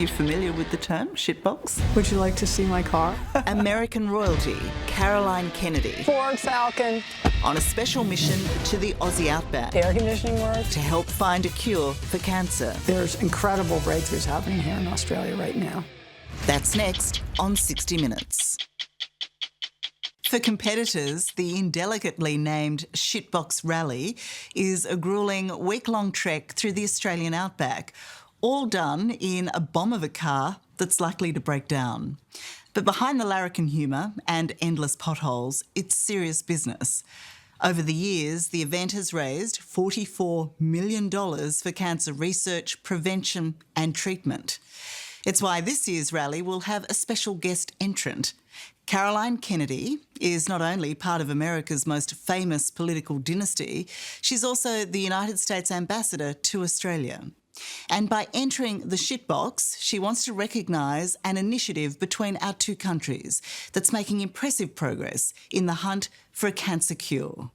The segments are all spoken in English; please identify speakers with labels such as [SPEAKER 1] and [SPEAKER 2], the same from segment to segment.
[SPEAKER 1] You familiar with the term shitbox?
[SPEAKER 2] Would you like to see my car?
[SPEAKER 1] American royalty, Caroline Kennedy,
[SPEAKER 2] Ford Falcon.
[SPEAKER 1] on a special mission to the Aussie outback
[SPEAKER 2] The air conditioning works.
[SPEAKER 1] to help find a cure for cancer.
[SPEAKER 2] There's incredible breakthroughs happening here in Australia right now.
[SPEAKER 1] That's next on 60 Minutes. For competitors, the indelicately named Shitbox Rally is a gruelling week-long trek through the Australian outback, all done in a bomb of a car that's likely to break down. But behind the larrikin humour and endless potholes, it's serious business. Over the years, the event has raised $44 million for cancer research, prevention and treatment. It's why this year's rally will have a special guest entrant. Caroline Kennedy is not only part of America's most famous political dynasty, she's also the United States ambassador to Australia. And by entering the shitbox, she wants to recognise an initiative between our two countries that's making impressive progress in the hunt for a cancer cure.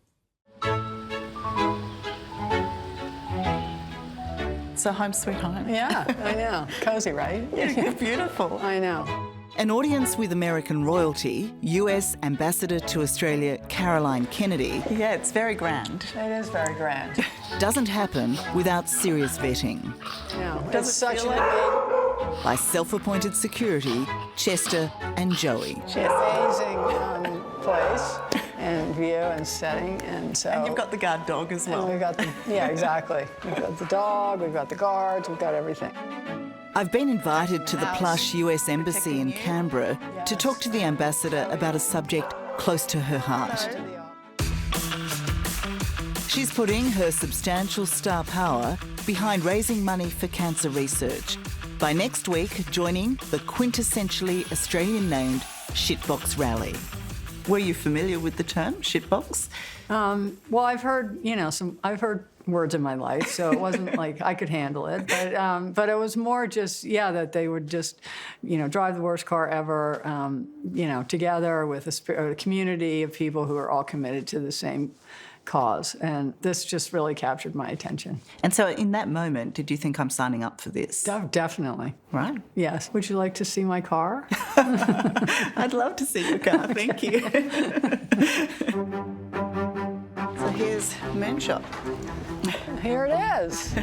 [SPEAKER 1] So home sweet home.
[SPEAKER 2] Yeah, I know. Cozy, right?
[SPEAKER 1] Yeah, beautiful.
[SPEAKER 2] I know.
[SPEAKER 1] An audience with American royalty, US Ambassador to Australia Caroline Kennedy. Yeah, it's very grand.
[SPEAKER 2] It is very grand.
[SPEAKER 1] Doesn't happen without serious vetting.
[SPEAKER 2] No,
[SPEAKER 1] Does
[SPEAKER 2] it's
[SPEAKER 1] it
[SPEAKER 2] such
[SPEAKER 1] feel
[SPEAKER 2] an
[SPEAKER 1] like- By self-appointed security, Chester and Joey.
[SPEAKER 2] amazing place and view and setting, and so.
[SPEAKER 1] And you've got the guard dog as
[SPEAKER 2] And
[SPEAKER 1] well.
[SPEAKER 2] we've got the, yeah, exactly. We've got the dog, we've got the guards, we've got everything.
[SPEAKER 1] I've been invited to the plush US Embassy in Canberra to talk to the ambassador about a subject close to her heart. She's putting her substantial star power behind raising money for cancer research. By next week, joining the quintessentially Australian-named Shitbox Rally. Were you familiar with the term shitbox?
[SPEAKER 2] Well, I've heard, I've heard words in my life, so it wasn't like I could handle it. But it was more just, that they would just, drive the worst car ever, together with a community of people who are all committed to the same cause. And this just really captured my attention.
[SPEAKER 1] And so in that moment, did you think I'm signing up for this?
[SPEAKER 2] Definitely.
[SPEAKER 1] Right.
[SPEAKER 2] Yes. Would you like to see my car?
[SPEAKER 1] I'd love to see your car, thank you. So here's Moonshot.
[SPEAKER 2] Here it is.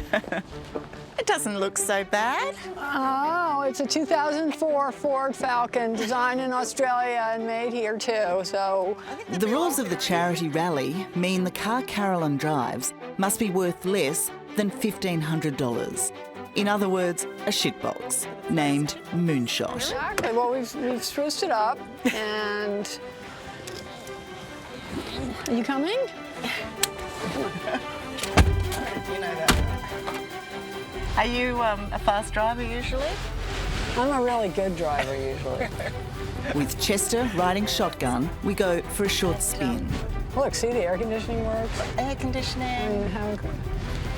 [SPEAKER 1] It doesn't look so bad.
[SPEAKER 2] Oh, it's a 2004 Ford Falcon designed in Australia and made here too, so.
[SPEAKER 1] The rules of the charity rally mean the car Caroline drives must be worth less than $1,500. In other words, a shitbox named Moonshot.
[SPEAKER 2] Exactly. Well, we've spruced it up, and are you coming?
[SPEAKER 1] You know that. Are you a fast driver usually?
[SPEAKER 2] I'm a really good driver usually.
[SPEAKER 1] With Chester riding shotgun, we go for a short spin.
[SPEAKER 2] Look, see the air conditioning works?
[SPEAKER 1] Air conditioning,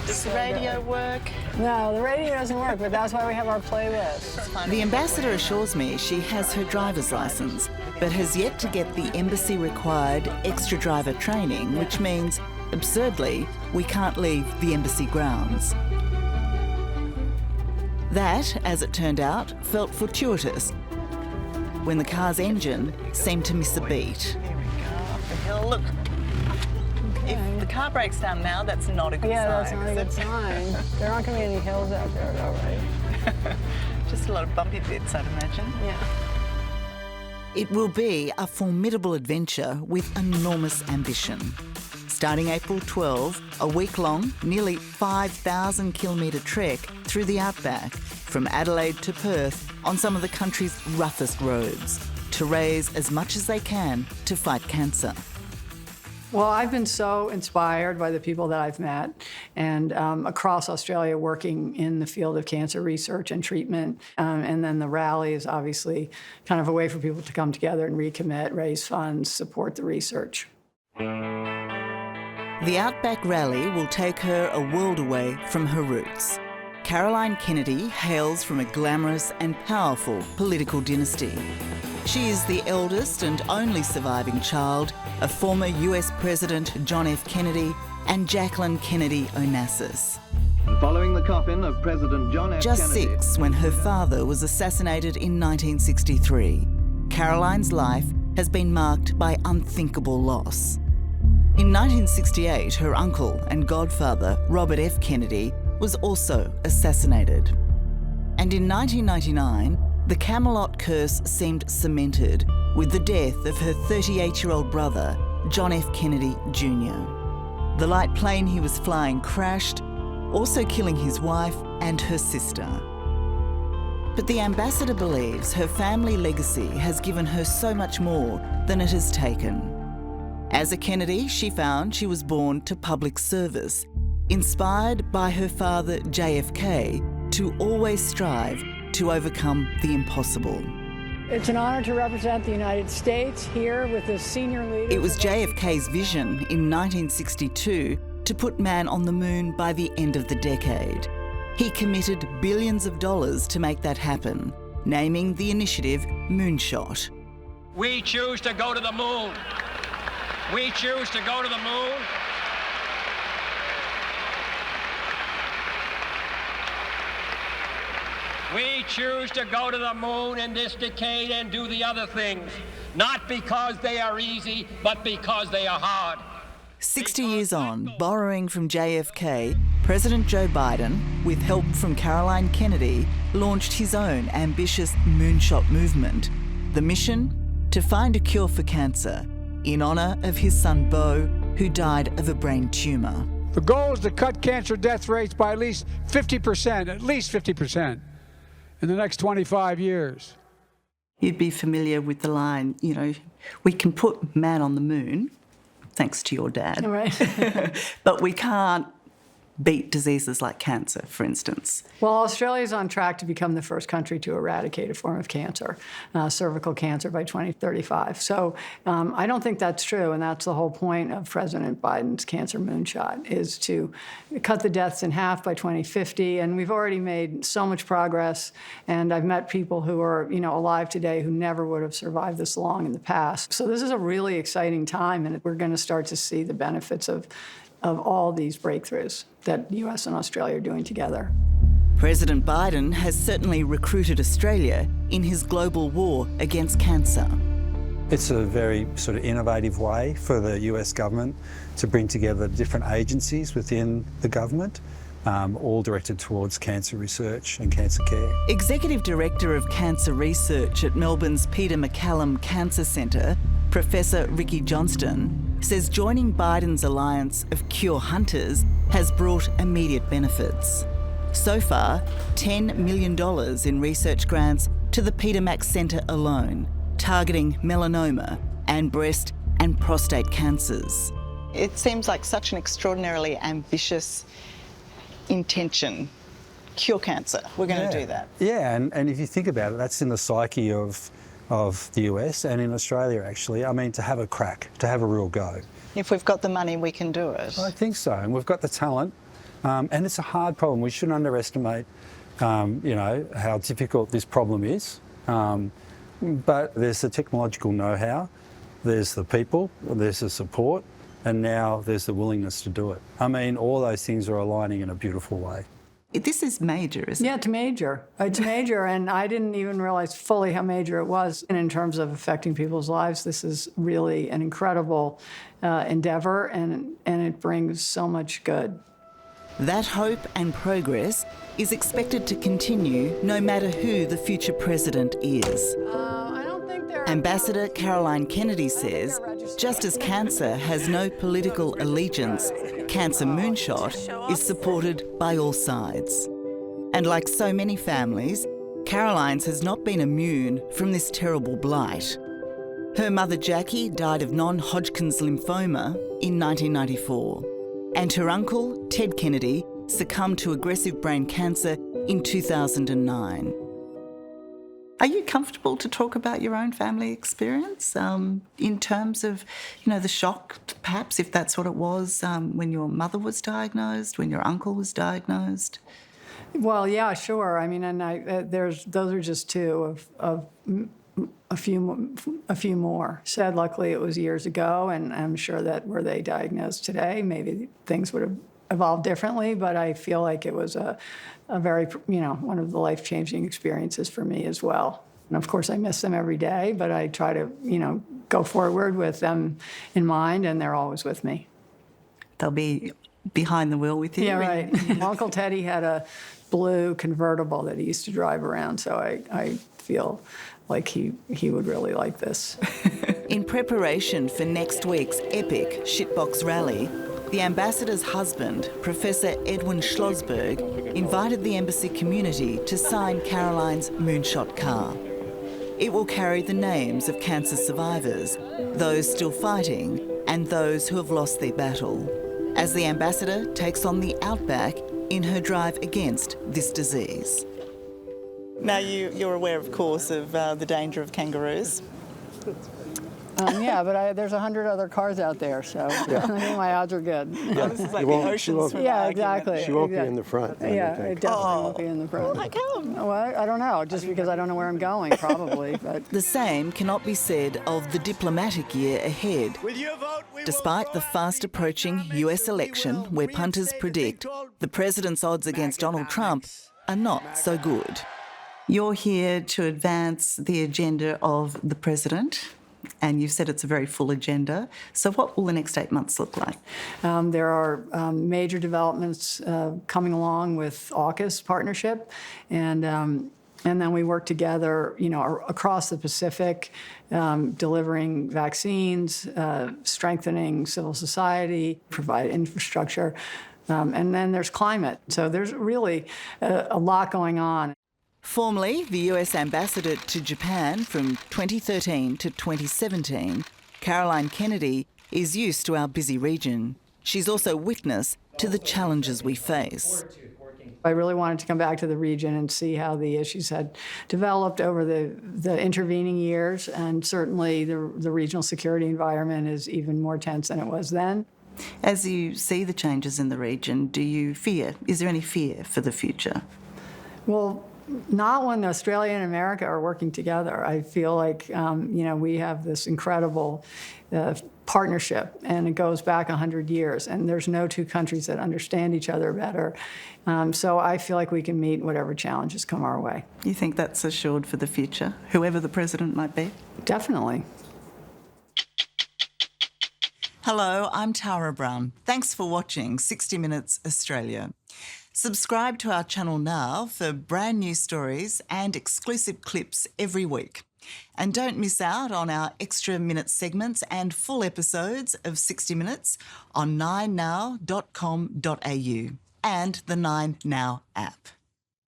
[SPEAKER 1] does the radio work?
[SPEAKER 2] No, the radio doesn't work, but that's why we have our playlist.
[SPEAKER 1] The ambassador assures me she has her driver's licence, but has yet to get the embassy-required extra driver training, which means, absurdly, we can't leave the embassy grounds. That, as it turned out, felt fortuitous when the car's engine seemed to miss a beat.
[SPEAKER 3] Here we go, up the hill. Look, if the car breaks down now, that's not a good sign.
[SPEAKER 2] Yeah, that's not a
[SPEAKER 3] is
[SPEAKER 2] good
[SPEAKER 3] it?
[SPEAKER 2] sign. There aren't going to be any hills out there, though, right?
[SPEAKER 3] Just a lot of bumpy bits, I'd imagine.
[SPEAKER 2] Yeah.
[SPEAKER 1] It will be a formidable adventure with enormous ambition. Starting April 12, a week-long, nearly 5,000-kilometre trek through the outback, from Adelaide to Perth, on some of the country's roughest roads, to raise as much as they can to fight cancer.
[SPEAKER 2] Well, I've been so inspired by the people that I've met and across Australia working in the field of cancer research and treatment. And then the rally is obviously kind of a way for people to come together and recommit, raise funds, support the research.
[SPEAKER 1] The Outback Rally will take her a world away from her roots. Caroline Kennedy hails from a glamorous and powerful political dynasty. She is the eldest and only surviving child of former US President John F. Kennedy and Jacqueline Kennedy Onassis.
[SPEAKER 4] And following the coffin of President John F.
[SPEAKER 1] Just
[SPEAKER 4] Kennedy...
[SPEAKER 1] 6 when her father was assassinated in 1963, Caroline's life has been marked by unthinkable loss. In 1968, her uncle and godfather, Robert F. Kennedy, was also assassinated. And in 1999, the Camelot curse seemed cemented with the death of her 38-year-old brother, John F. Kennedy Jr. The light plane he was flying crashed, also killing his wife and her sister. But the ambassador believes her family legacy has given her so much more than it has taken. As a Kennedy, she found she was born to public service, inspired by her father JFK to always strive to overcome the impossible.
[SPEAKER 2] It's an honor to represent the United States here with the senior leaders.
[SPEAKER 1] It was JFK's vision in 1962 to put man on the moon by the end of the decade. He committed billions of dollars to make that happen, naming the initiative Moonshot.
[SPEAKER 5] We choose to go to the moon. We choose to go to the moon. We choose to go to the moon in this decade and do the other things, not because they are easy, but because they are hard.
[SPEAKER 1] 60 years on, borrowing from JFK, President Joe Biden, with help from Caroline Kennedy, launched his own ambitious Moonshot movement. The mission? To find a cure for cancer, in honour of his son Beau, who died of a brain tumour.
[SPEAKER 6] The goal is to cut cancer death rates by at least 50%, in the next 25 years.
[SPEAKER 1] You'd be familiar with the line, you know, we can put man on the moon, thanks to your dad,
[SPEAKER 2] Right.
[SPEAKER 1] but we can't beat diseases like cancer, for instance.
[SPEAKER 2] Well, Australia is on track to become the first country to eradicate a form of cancer, cervical cancer, by 2035. So I don't think that's true, and that's the whole point of President Biden's cancer moonshot, is to cut the deaths in half by 2050. And we've already made so much progress, and I've met people who are, you know, alive today who never would have survived this long in the past. So this is a really exciting time, and we're going to start to see the benefits of all these breakthroughs that the US and Australia are doing together.
[SPEAKER 1] President Biden has certainly recruited Australia in his global war against cancer.
[SPEAKER 7] It's a very sort of innovative way for the US government to bring together different agencies within the government, all directed towards cancer research and cancer care.
[SPEAKER 1] Executive Director of Cancer Research at Melbourne's Peter MacCallum Cancer Centre, Professor Ricky Johnston, says joining Biden's alliance of cure hunters has brought immediate benefits. So far, $10 million in research grants to the Peter Mac Centre alone, targeting melanoma and breast and prostate cancers.
[SPEAKER 3] It seems like such an extraordinarily ambitious intention. Cure cancer. We're going to do that.
[SPEAKER 7] Yeah, and if you think about it, that's in the psyche of the US and in Australia, actually. I mean, to have a crack, to have a real go.
[SPEAKER 3] If we've got the money, we can do it.
[SPEAKER 7] I think so, and we've got the talent, and it's a hard problem. We shouldn't underestimate, you know, how difficult this problem is. But there's the technological know-how, there's the people, there's the support, and now there's the willingness to do it. I mean, all those things are aligning in a beautiful way.
[SPEAKER 1] This is major, isn't it?
[SPEAKER 2] Yeah, it's major. It's major, and I didn't even realize fully how major it was. And in terms of affecting people's lives, this is really an incredible endeavor, and it brings so much good.
[SPEAKER 1] That hope and progress is expected to continue no matter who the future president is.
[SPEAKER 2] I don't think there.
[SPEAKER 1] Ambassador Caroline Kennedy says, just as cancer has no political allegiance, Cancer Moonshot is supported by all sides. And like so many families, Caroline's has not been immune from this terrible blight. Her mother Jackie died of non-Hodgkin's lymphoma in 1994, and her uncle Ted Kennedy succumbed to aggressive brain cancer in 2009. Are you comfortable to talk about your own family experience in terms of, you know, the shock, perhaps, if that's what it was, when your mother was diagnosed, when your uncle was diagnosed?
[SPEAKER 2] Well, yeah, sure. I mean, and those are just two of a few more. Said, luckily, it was years ago, and I'm sure that were they diagnosed today, maybe things would have evolved differently, but I feel like it was a very, one of the life-changing experiences for me as well. And of course, I miss them every day, but I try to, go forward with them in mind, and they're always with me.
[SPEAKER 1] They'll be behind the wheel with you.
[SPEAKER 2] Yeah, right. Uncle Teddy had a blue convertible that he used to drive around, so I feel like he would really like this.
[SPEAKER 1] In preparation for next week's epic Shitbox Rally, the ambassador's husband, Professor Edwin Schlossberg, invited the embassy community to sign Caroline's moonshot car. It will carry the names of cancer survivors, those still fighting, and those who have lost their battle, as the ambassador takes on the outback in her drive against this disease.
[SPEAKER 3] Now, you're aware, of course, of the danger of kangaroos.
[SPEAKER 2] Yeah, but there's 100 other cars out there, so I think my odds are good.
[SPEAKER 3] Oh, this is like the oceans from
[SPEAKER 2] Yeah,
[SPEAKER 3] argument.
[SPEAKER 2] exactly.
[SPEAKER 8] She won't be in the front. I
[SPEAKER 2] Yeah,
[SPEAKER 8] don't think.
[SPEAKER 2] it definitely won't be in the front.
[SPEAKER 3] How come?
[SPEAKER 2] Well, I don't know, just because I don't know where I'm going, probably. But
[SPEAKER 1] The same cannot be said of the diplomatic year ahead. Despite the fast-approaching US election, where punters predict the president's odds against Donald Trump are not so good. You're here to advance the agenda of the president, and you've said it's a very full agenda. So what will the next 8 months look like?
[SPEAKER 2] there are major developments coming along with AUKUS partnership, and then we work together, across the Pacific, delivering vaccines, strengthening civil society, provide infrastructure, and then there's climate. So there's really a lot going on.
[SPEAKER 1] Formerly the US ambassador to Japan from 2013 to 2017, Caroline Kennedy is used to our busy region. She's also witness to the challenges we face.
[SPEAKER 2] I really wanted to come back to the region and see how the issues had developed over the intervening years, and certainly the regional security environment is even more tense than it was then.
[SPEAKER 1] As you see the changes in the region, do you fear? Is there any fear for the future?
[SPEAKER 2] Well, not when Australia and America are working together. I feel like, we have this incredible partnership, and it goes back 100 years, and there's no two countries that understand each other better. So I feel like we can meet whatever challenges come our way.
[SPEAKER 1] You think that's assured for the future, whoever the president might be?
[SPEAKER 2] Definitely.
[SPEAKER 1] Hello, I'm Tara Brown. Thanks for watching 60 Minutes Australia. Subscribe to our channel now for brand new stories and exclusive clips every week. And don't miss out on our extra minute segments and full episodes of 60 Minutes on 9now.com.au and the 9Now app.